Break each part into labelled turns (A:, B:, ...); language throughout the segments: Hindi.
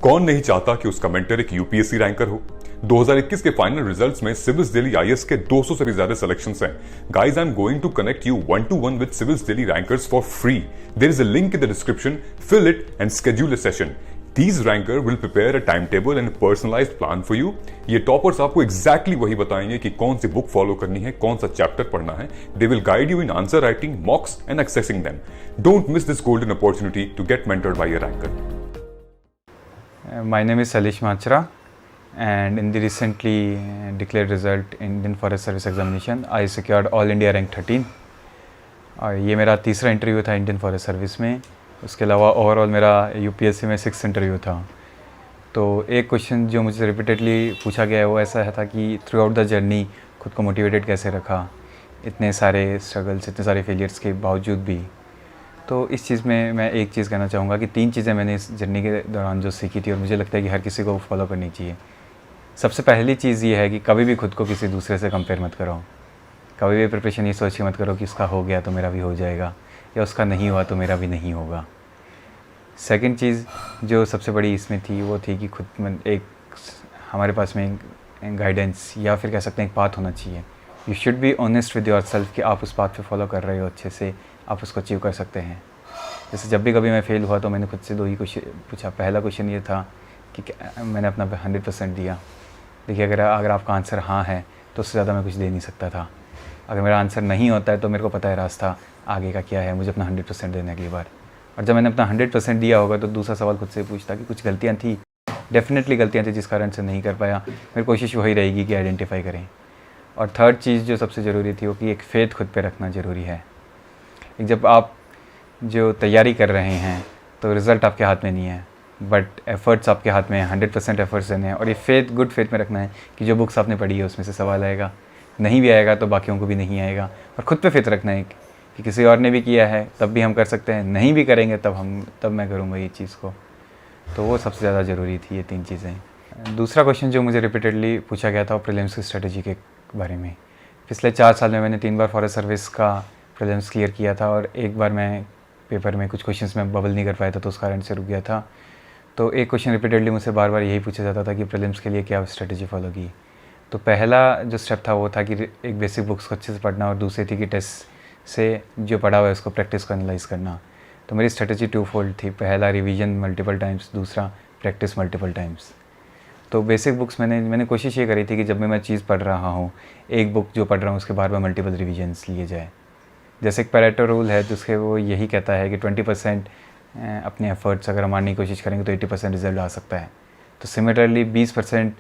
A: कौन नहीं चाहता कि उसका मेंटर एक यूपीएससी रैंकर हो। 2021 के फाइनल रिजल्ट्स में सिविल्स दिल्ली आईएएस के 200 से भी ज्यादा सिलेक्शंस हैं। Guys, I am going to connect you 1-to-1 with Civils Delhi rankers for free. There is a link in the description, fill it and schedule a session. These ranker will prepare a timetable and a personalized plan for you. ये टॉपर्स आपको एग्जैक्टली वही बताएंगे कि कौन सी बुक फॉलो करनी है, कौन सा चैप्टर पढ़ना है। They will guide you in answer writing, mocks and accessing them. Don't miss this golden opportunity to get mentored by a ranker.
B: My name is Salish Machra, and in the recently declared result in Indian Forest Service examination, I secured All India rank 13. और ये मेरा तीसरा इंटरव्यू था इंडियन फॉरेस्ट सर्विस में। उसके अलावा ओवरऑल मेरा यूपीएससी में 6 इंटरव्यू था। तो एक क्वेश्चन जो मुझे रिपीटेडली पूछा गया है वो ऐसा था कि थ्रू आउट द जर्नी खुद को मोटिवेटेड कैसे रखा, इतने सारे स्ट्रगल्स, इतने सारे फेलियर्स के बावजूद भी। तो इस चीज़ में मैं एक चीज़ कहना चाहूँगा कि 3 चीज़ें मैंने इस जर्नी के दौरान जो सीखी थी और मुझे लगता है कि हर किसी को फॉलो करनी चाहिए। सबसे पहली चीज़ ये है कि कभी भी खुद को किसी दूसरे से कंपेयर मत करो। कभी भी प्रिपरेशन ये सोच के मत करो कि उसका हो गया तो मेरा भी हो जाएगा, या उसका नहीं हुआ तो मेरा भी नहीं होगा। सेकंड चीज़ जो सबसे बड़ी इसमें थी वो थी कि खुद में एक हमारे पास में गाइडेंस या फिर कह सकते हैं एक पाथ होना चाहिए। You should be honest with your self कि आप उस पाथ पे फॉलो कर रहे हो अच्छे से, आप उसको अचीव कर सकते हैं। जैसे जब भी कभी मैं फेल हुआ तो मैंने खुद से 2 ही क्वेश्चन पूछा। पहला क्वेश्चन ये था कि मैंने अपना 100% दिया। देखिए, अगर आपका आंसर हाँ है तो उससे ज़्यादा मैं कुछ दे नहीं सकता था। अगर मेरा आंसर नहीं होता है तो मेरे को पता है रास्ता आगे का क्या है, मुझे अपना 100% देना है अगली बार। और जब मैंने अपना 100% दिया होगा तो दूसरा सवाल खुद से पूछता कि कुछ गलतियाँ थी, डेफिनेटली गलतियाँ थी जिस कारण से नहीं कर पाया। मेरी कोशिश वही रहेगी कि आइडेंटिफाई करें। और थर्ड चीज़ जो सबसे ज़रूरी थी वो कि एक फ़ेथ खुद पे रखना ज़रूरी है। जब आप जो तैयारी कर रहे हैं तो रिज़ल्ट आपके हाथ में नहीं है, बट एफ़र्ट्स आपके हाथ में है। 100% एफ़र्ट्स देने हैं और ये फ़ेथ, गुड फेथ में रखना है कि जो बुक्स आपने पढ़ी है उसमें से सवाल आएगा। नहीं भी आएगा तो बाकियों को भी नहीं आएगा। और ख़ुद पे फेथ रखना है कि किसी और ने भी किया है तब भी हम कर सकते हैं, नहीं भी करेंगे तब मैं करूँगा ये चीज़ को। तो वो सबसे ज़्यादा ज़रूरी थी, ये 3 चीज़ें। दूसरा क्वेश्चन जो मुझे रिपीटेडली पूछा गया था वो प्रीलिम्स की स्ट्रेटजी के बारे में। पिछले 4 साल में मैंने 3 बार फॉरेस्ट सर्विस का प्रीलिम्स क्लियर किया था और एक बार मैं पेपर में कुछ क्वेश्चंस में बबल नहीं कर पाया था तो उस कारण से रुक गया था। तो एक क्वेश्चन रिपीटेडली मुझसे बार बार यही पूछा जाता था कि प्रीलिम्स के लिए क्या स्ट्रेटजी फॉलो की। तो पहला जो स्टेप था वो था कि एक बेसिक बुक्स को अच्छे से पढ़ना और दूसरी थी कि टेस्ट से जो पढ़ा हुआ है उसको प्रैक्टिस को एनालाइज़ करना। तो मेरी स्ट्रेटजी 2-fold थी। पहला रिवीजन मल्टीपल टाइम्स, दूसरा प्रैक्टिस मल्टीपल टाइम्स। तो बेसिक बुक्स मैंने कोशिश ये करी थी कि जब भी मैं चीज़ पढ़ रहा हूँ, एक बुक जो पढ़ रहा हूँ उसके बार बार मल्टीपल रिविजन्स लिए जाए। जैसे एक पैरेटो रूल है जिसके वो यही कहता है कि 20% अपने एफर्ट्स अगर मारने की कोशिश करेंगे तो 80% रिजल्ट आ सकता है। तो सिमिलरली 20%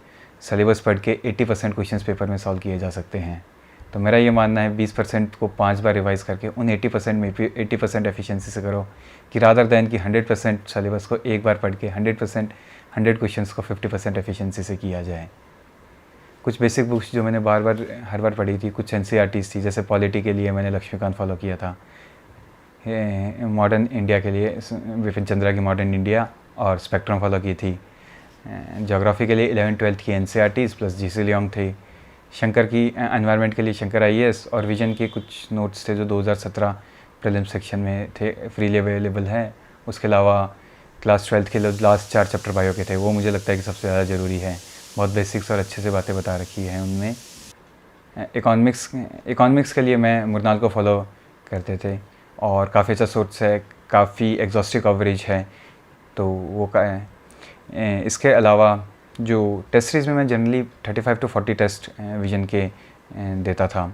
B: सिलेबस पढ़ के 80% क्वेश्चंस पेपर में सॉल्व किए जा सकते हैं। तो मेरा ये मानना है 20% को 5 बार रिवाइज करके उन 80% में 80% एफिशिएंसी से करो कि रादर दैन कि 100% सिलेबस को एक बार पढ़ के 100 क्वेश्चंस को 50% एफिशिएंसी से किया जाए। कुछ बेसिक बुक्स जो मैंने हर बार पढ़ी थी, कुछ एनसीईआरटीज़ थी। जैसे पॉलिटी के लिए मैंने लक्ष्मीकांत फॉलो किया था, मॉडर्न इंडिया के लिए विपिन चंद्रा की मॉडर्न इंडिया और स्पेक्ट्रम फॉलो की थी। ज्योग्राफी के लिए 11th-12th की एनसीईआरटीज़ प्लस जीसी लियोंग थे। शंकर की एनवायरनमेंट के लिए शंकर आईएएस और विजन के कुछ नोट्स थे जो 2017 प्रीलिम्स सेक्शन में थे, फ्रीली अवेलेबल है। उसके अलावा क्लास 12th के लास्ट 4 चैप्टर बायो के थे, वो मुझे लगता है कि सबसे ज़्यादा ज़रूरी है। बहुत बेसिक्स और अच्छे से बातें बता रखी हैं उनमें। इकोनॉमिक्स के लिए मैं मुरनाल को फॉलो करते थे और काफ़ी अच्छा सोर्स है, काफ़ी एग्जॉस्टिव कवरेज है। तो वो इसके अलावा जो टेस्ट सीरीज़ में मैं जनरली 35 to 40 टेस्ट विजन के देता था।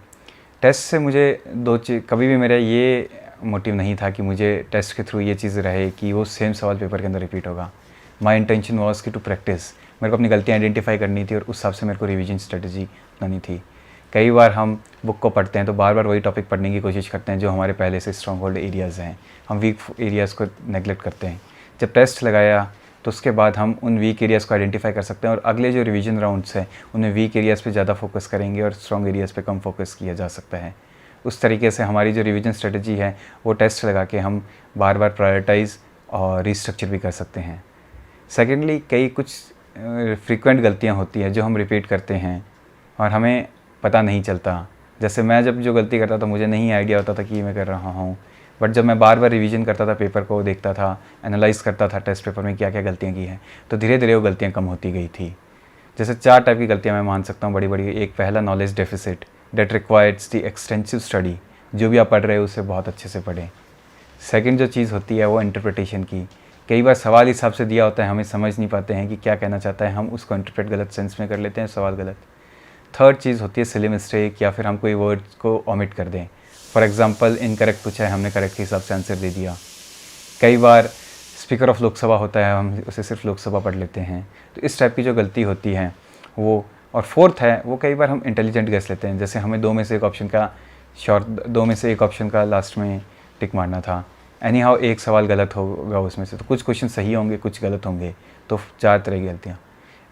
B: टेस्ट से मुझे कभी भी मेरा ये मोटिव नहीं था कि मुझे टेस्ट के थ्रू ये चीज़ रहे कि वो सेम सवाल पेपर के अंदर रिपीट होगा। माई इंटेंशन वॉज कि टू प्रैक्टिस, मेरे को अपनी गलतियाँ आइडेंटिफाई करनी थी और उस हिसाब से मेरे को रिवीजन स्ट्रेटजी बनानी थी। कई बार हम बुक को पढ़ते हैं तो बार बार वही टॉपिक पढ़ने की कोशिश करते हैं जो हमारे पहले से स्ट्रॉन्ग होल्ड एरियाज़ हैं, हम वीक एरियाज़ को नेगलेक्ट करते हैं। जब टेस्ट लगाया तो उसके बाद हम उन वीक एरियाज़ को आइडेंटिफाई कर सकते हैं और अगले जो रिवीजन राउंड्स हैं उनमें वीक एरियाज़ पे ज़्यादा फोकस करेंगे और स्ट्रॉन्ग एरियाज़ पे कम फोकस किया जा सकता है। उस तरीके से हमारी जो रिवीजन स्ट्रेटजी है वो टेस्ट लगा के हम बार बार प्रायोरिटाइज़ और रिस्ट्रक्चर भी कर सकते हैं। सेकेंडली, कई कुछ फ्रीक्वेंट गलतियाँ होती हैं जो हम रिपीट करते हैं और हमें पता नहीं चलता। जैसे मैं जब जो गलती करता था मुझे नहीं आइडिया होता था कि मैं कर रहा हूँ, बट जब मैं बार बार रिवीजन करता था, पेपर को देखता था, एनालाइज करता था टेस्ट पेपर में क्या क्या गलतियाँ की हैं, तो धीरे धीरे वो गलतियाँ कम होती गई थी। जैसे 4 टाइप की गलतियाँ मैं मान सकता हूँ बड़ी बड़ी। एक, पहला knowledge deficit that requires the extensive study, जो भी आप पढ़ रहे हो उसे बहुत अच्छे से पढ़ें। सेकंड जो चीज़ होती है वो इंटरप्रिटेशन की। कई बार सवाल हिसाब से दिया होता है, हमें समझ नहीं पाते हैं कि क्या कहना चाहता है, हम उसको इंटरप्रेट गलत सेंस में कर लेते हैं, सवाल गलत। थर्ड चीज़ होती है सिली मिस्टेक, या फिर हम कोई वर्ड को ओमिट कर दें। फॉर एग्जांपल इनकरेक्ट पूछा है, हमने करेक्ट के हिसाब से आंसर दे दिया। कई बार स्पीकर ऑफ लोकसभा होता है, हम उसे सिर्फ लोकसभा पढ़ लेते हैं। तो इस टाइप की जो गलती होती है वो। और फोर्थ है वो, कई बार हम इंटेलिजेंट गेस लेते हैं। जैसे हमें 2 में से एक ऑप्शन का लास्ट में टिक मारना था, एनी हाउ एक सवाल गलत होगा उसमें से, तो कुछ क्वेश्चन सही होंगे, कुछ गलत होंगे, तो 4 तरह की गलतियाँ।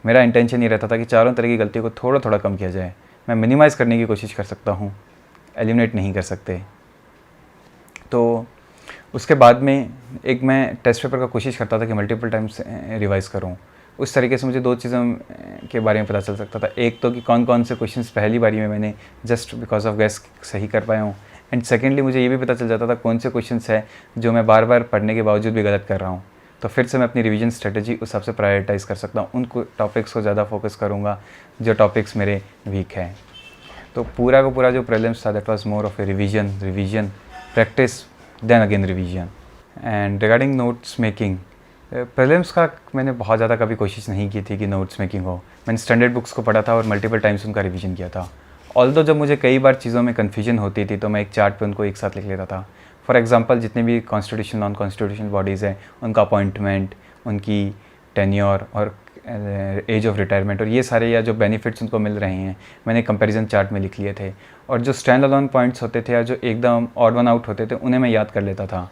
B: मेरा इंटेंशन ये रहता था कि चारों तरह की गलतियों को थोड़ा थोड़ा कम किया जाए। मैं मिनिमाइज़ करने की कोशिश कर सकता हूँ, एलिमिनेट नहीं कर सकते। तो उसके बाद में एक मैं टेस्ट पेपर का कोशिश करता था कि मल्टीपल टाइम्स रिवाइज़ करूँ। उस तरीके से मुझे 2 चीज़ों के बारे में पता चल सकता था। एक तो कि कौन कौन से क्वेश्चंस पहली बारी में मैंने जस्ट बिकॉज ऑफ गेस सही कर पाया हूँ, एंड सेकेंडली मुझे ये भी पता चल जाता था कौन से क्वेश्चंस है जो मैं बार बार पढ़ने के बावजूद भी गलत कर रहा हूँ। तो फिर से मैं अपनी रिवीजन स्ट्रेटजी उस हिसाब से प्रायोरिटाइज़ कर सकता हूँ। उन टॉपिक्स को ज़्यादा फोकस करूँगा जो टॉपिक्स मेरे वीक हैं। तो पूरा का पूरा जो प्रीलिम्स था that was more of a revision practice than again revision. And regarding notes making, prelims का मैंने बहुत ज़्यादा कभी कोशिश नहीं की थी कि नोट्स मेकिंग हो। मैंने स्टैंडर्ड बुक्स को पढ़ा था और मल्टीपल टाइम्स उनका रिवीजन किया था। ऑल्दो जब मुझे कई बार चीज़ों में कन्फ्यूजन होती थी तो मैं एक चार्ट पे उनको एक साथ लिख लेता था। फॉर एग्जांपल जितने भी कॉन्स्टिट्यूशन नॉन कॉन्स्टिट्यूशनल बॉडीज़ हैं उनका अपॉइंटमेंट, उनकी टेन्योर और एज ऑफ रिटायरमेंट और ये सारे या जो बेनिफिट्स उनको मिल रहे हैं मैंने कंपैरिजन चार्ट में लिख लिए थे। और जो स्टैंड अलोन पॉइंट्स होते थे या जो एकदम ऑड वन आउट होते थे उन्हें मैं याद कर लेता था।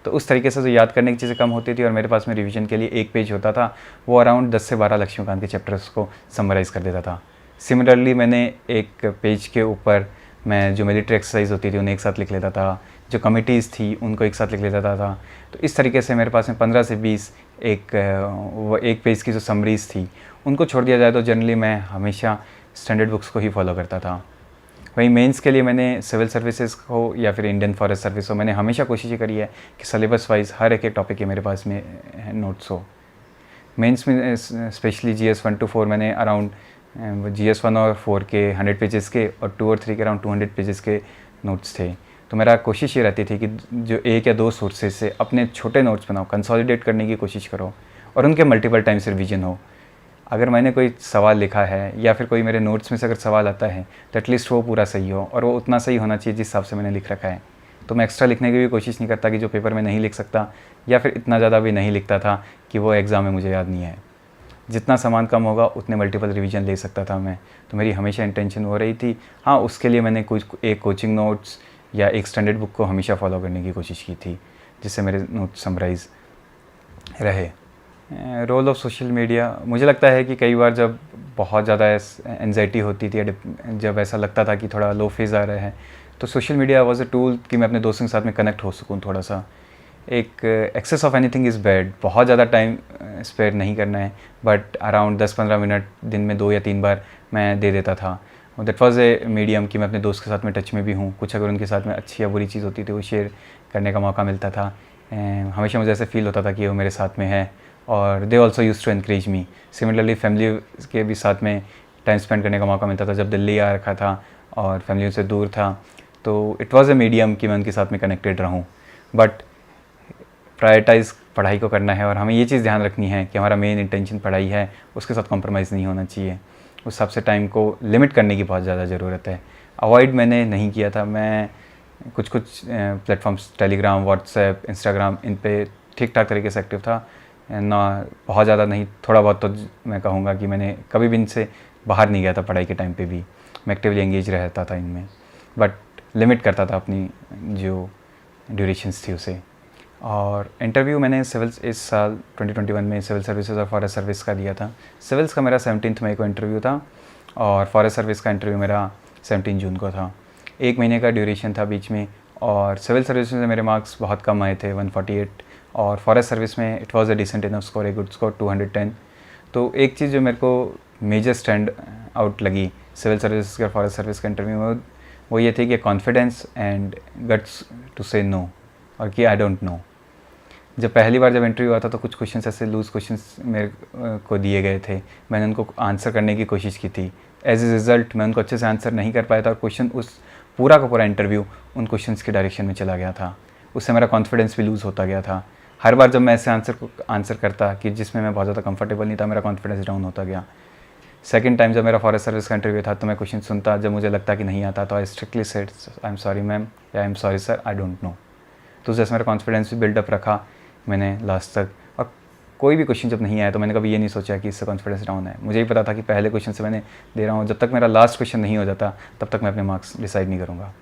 B: तो उस तरीके से जो याद करने की चीज़ें कम होती थी और मेरे पास में रिवीजन के लिए एक पेज होता था, वो अराउंड 10 से 12 लक्ष्मीकांत के चैप्टर्स को समराइज़ कर देता था। सिमिलरली मैंने एक पेज के ऊपर मैं जो मिलिट्री एक्सरसाइज होती थी उन्हें एक साथ लिख लेता था, जो कमिटीज़ थी उनको एक साथ लिख लेता था। तो इस तरीके से मेरे पास में 15 से 20 एक पेज की जो समरीज़ थी उनको छोड़ दिया जाए तो जनरली मैं हमेशा स्टैंडर्ड बुक्स को ही फॉलो करता था। वहीं मेंस के लिए मैंने सिविल सर्विसेज हो या फिर इंडियन फॉरेस्ट सर्विस हो, मैंने हमेशा कोशिश ये करी है कि सिलेबस वाइज हर एक टॉपिक के मेरे पास में नोट्स हो। मेंस में स्पेशली GS 1 to 4 मैंने अराउंड GS 1 और 4 के 100 पेजेस के और 2 और 3 के अराउंड 200 पेजेस के नोट्स थे। तो मेरा कोशिश ये रहती थी कि जो 1 या 2 सोर्सेज से अपने छोटे नोट्स बनाओ, कंसोलिडेट करने की कोशिश करो और उनके मल्टीपल टाइम्स रिवीजन हो। अगर मैंने कोई सवाल लिखा है या फिर कोई मेरे नोट्स में से अगर सवाल आता है तो एटलीस्ट वो पूरा सही हो और वो उतना सही होना चाहिए जिस हिसाब से मैंने लिख रखा है। तो मैं एक्स्ट्रा लिखने की भी कोशिश नहीं करता कि जो पेपर में नहीं लिख सकता, या फिर इतना ज़्यादा भी नहीं लिखता था कि वो एग्ज़ाम में मुझे याद नहीं है। जितना सामान कम होगा उतने मल्टीपल रिवीजन ले सकता था मैं। तो मेरी हमेशा इंटेंशन हो रही थी। हाँ, उसके लिए मैंने कुछ एक कोचिंग नोट्स या एक स्टैंडर्ड बुक को हमेशा फॉलो करने की कोशिश की थी जिससे मेरे नोट्स समराइज़ रहे। रोल ऑफ सोशल मीडिया, मुझे लगता है कि कई बार जब बहुत ज़्यादा एंजाइटी होती थी, जब ऐसा लगता था कि थोड़ा लो फेज़ आ रहा है, तो social media was a tool कि मैं अपने दोस्तों के साथ में कनेक्ट हो सकूँ थोड़ा सा। एक excess of anything is bad, बहुत ज़्यादा टाइम स्पेयर नहीं करना है, बट अराउंड 10-15 मिनट दिन में 2 या 3 बार मैं दे देता था। दैट वाज ए मीडियम कि मैं अपने दोस्त के साथ में टच में भी हूँ, कुछ अगर उनके साथ में अच्छी या बुरी चीज़ होती थी वो शेयर करने का मौका मिलता था। हमेशा मुझे ऐसे फील होता था कि वो मेरे साथ में है और they also use to encourage me. Similarly family के भी साथ में टाइम स्पेंड करने का मौका मिलता था जब दिल्ली आ रखा था और फैमिली से दूर था, तो इट वाज़ ए मीडियम कि मैं उनके साथ में कनेक्टेड रहूँ। बट प्रायोरिटाइज़ पढ़ाई को करना है और हमें ये चीज़ ध्यान रखनी है कि हमारा मेन इंटेंशन पढ़ाई है, उसके साथ कॉम्प्रोमाइज़ नहीं होना चाहिए। उस हिसाब से टाइम को लिमिट करने की बहुत ज़्यादा ज़रूरत है। अवॉइड मैंने नहीं किया था, मैं कुछ प्लेटफॉर्म्स टेलीग्राम, व्हाट्सएप, इंस्टाग्राम, इन पे ठीक ठाक तरीके से एक्टिव था ना, बहुत ज़्यादा नहीं, थोड़ा बहुत। तो मैं कहूँगा कि मैंने कभी भी इनसे बाहर नहीं गया था। पढ़ाई के टाइम पे भी मैं एक्टिवली एंगेज रहता था इनमें, बट लिमिट करता था अपनी जो ड्यूरेशंस थी उसे। और इंटरव्यू मैंने सिविल्स इस साल 2021 में सिविल सर्विसेज और फॉरेस्ट सर्विस का दिया था। सिविल्स का मेरा 17 मई को इंटरव्यू था और फॉरेस्ट सर्विस का इंटरव्यू मेरा 17 जून को था। 1 महीने का ड्यूरेशन था बीच में, और सिविल सर्विस में मेरे मार्क्स बहुत कम आए थे, 148, और फॉरेस्ट सर्विस में it was a decent enough score, a good score 210। तो एक चीज़ जो मेरे को मेजर स्टैंड आउट लगी सिविल सर्विस और फॉरेस्ट सर्विस के इंटरव्यू में, वो ये थी कि confidence and guts to say no. और कि आई डोंट नो। जब पहली बार जब इंटरव्यू आता तो कुछ क्वेश्चंस ऐसे लूज़ क्वेश्चंस मेरे को दिए गए थे, मैंने उनको आंसर करने की कोशिश की थी। एज ए रिज़ल्ट मैं उनको अच्छे से आंसर नहीं कर पाया था और क्वेश्चन उस पूरा का पूरा इंटरव्यू उन क्वेश्चंस के डायरेक्शन में चला गया था। उससे मेरा कॉन्फिडेंस भी लूज़ होता गया था। हर बार जब मैं ऐसे आंसर करता कि जिसमें मैं बहुत ज़्यादा कंफर्टेबल नहीं था, मेरा कॉन्फिडेंस डाउन होता गया। सेकंड टाइम जब मेरा फॉरेस्ट सर्विस का इंटरव्यू था तो मैं क्वेश्चन सुनता, जब मुझे लगता कि नहीं आता तो I strictly said I am sorry ma'am या I am sorry sir, I don't know. तो जैसे मेरा कॉन्फिडेंस भी बिल्डअप रखा मैंने लास्ट तक। और कोई भी क्वेश्चन जब नहीं आया तो मैंने कभी ये नहीं सोचा कि इससे कॉन्फिडेंस डाउन है। मुझे ही पता था कि पहले क्वेश्चन से मैंने दे रहा हूँ, जब तक मेरा लास्ट क्वेश्चन नहीं हो जाता तब तक मैं अपने मार्क्स डिसाइड नहीं करूँगा।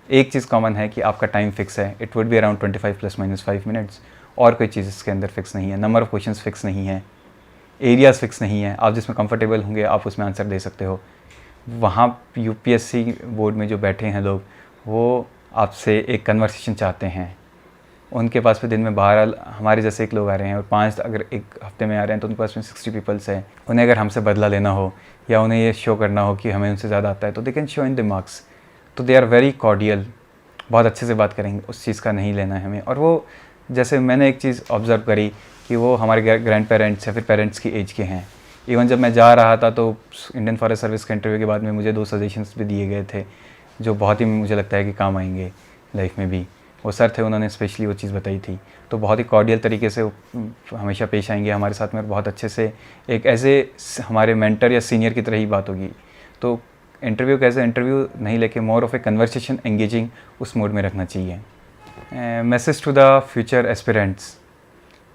B: एक चीज़ कॉमन है कि आपका टाइम फिक्स है, it would be around 25 ± 5 minutes. और कोई चीज़ इसके अंदर फिक्स नहीं है। नंबर ऑफ़ क्वेश्चंस फिक्स नहीं है, एरियाज़ फिक्स नहीं है। आप जिसमें कंफर्टेबल होंगे आप उसमें आंसर दे सकते हो। वहाँ यूपीएससी बोर्ड में जो बैठे हैं लोग, वो आपसे एक कन्वर्सेशन चाहते हैं। उनके पास में दिन में 12 हमारे जैसे एक लोग आ रहे हैं और 5 अगर एक हफ्ते में आ रहे हैं तो उनके पास में 60 पीपल्स है। उन्हें अगर हमसे बदला लेना हो या उन्हें ये शो करना हो कि हमें उनसे ज़्यादा आता है तो they can show in the marks. तो दे आर वेरी कॉर्डियल, बहुत अच्छे से बात करेंगे, उस चीज़ का नहीं लेना है हमें। और वो जैसे मैंने एक चीज़ ऑब्ज़र्व करी कि वो हमारे ग्रैंड पेरेंट्स या फिर पेरेंट्स की एज के हैं। इवन जब मैं जा रहा था तो इंडियन फॉरेस्ट सर्विस के इंटरव्यू के बाद में मुझे 2 सजेशंस भी दिए गए थे जो बहुत ही मुझे लगता है कि काम आएंगे लाइफ में भी। वो सर थे, उन्होंने स्पेशली वो चीज़ बताई थी। तो बहुत ही कॉर्डियल तरीके से हमेशा पेश आएंगे हमारे साथ में और बहुत अच्छे से एक ऐसे हमारे मेंटर या सीनियर की तरह ही बात होगी। तो इंटरव्यू कैसे इंटरव्यू नहीं लेके more of a conversation engaging उस मोड में रखना चाहिए। Message to the future aspirants,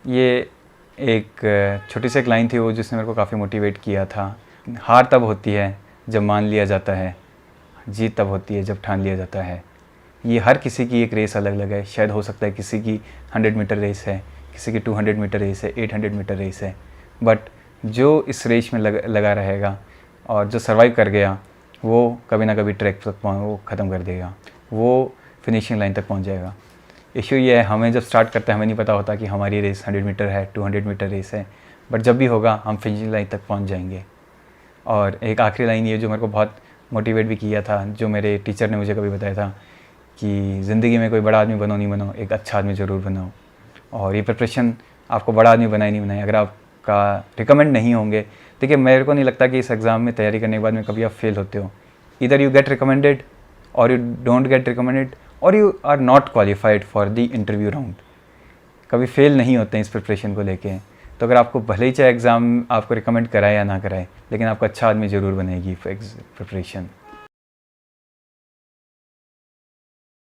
B: ये एक छोटी सी एक लाइन थी वो जिसने मेरे को काफ़ी मोटिवेट किया था। हार तब होती है जब मान लिया जाता है, जीत तब होती है जब ठान लिया जाता है। ये हर किसी की एक रेस अलग अलग है। शायद हो सकता है किसी की 100 मीटर रेस है, किसी की 200 मीटर रेस है, 800 मीटर रेस है, बट जो इस रेस में लगा रहेगा और जो सर्वाइव कर गया वो कभी ना कभी ट्रैक तक वो ख़त्म कर देगा, वो फिनिशिंग लाइन तक पहुंच जाएगा। इशू ये है, हमें जब स्टार्ट करते हैं हमें नहीं पता होता कि हमारी रेस 100 मीटर है, 200 मीटर रेस है, बट जब भी होगा हम फिनिशिंग लाइन तक पहुंच जाएंगे। और एक आखिरी लाइन ये जो मेरे को बहुत मोटिवेट भी किया था, जो मेरे टीचर ने मुझे कभी बताया था कि ज़िंदगी में कोई बड़ा आदमी बनो नहीं बनो, एक अच्छा आदमी ज़रूर बनाओ। और ये प्रिपरेशन आपको बड़ा आदमी बनाए नहीं बनाए, अगर आपका रिकमेंड नहीं होंगे, देखिए मेरे को नहीं लगता कि इस एग्ज़ाम में तैयारी करने के बाद में कभी आप फेल होते हो। इधर यू गेट रिकमेंडेड और यू डोंट गेट रिकमेंडेड और you are not qualified for the interview round. कभी फेल नहीं होते हैं इस प्रिपरेशन को लेके। तो अगर आपको भले ही चाहे एग्ज़ाम आपको रिकमेंड कराए या ना कराए, लेकिन आपको अच्छा आदमी ज़रूर बनेगी प्रिपरेशन।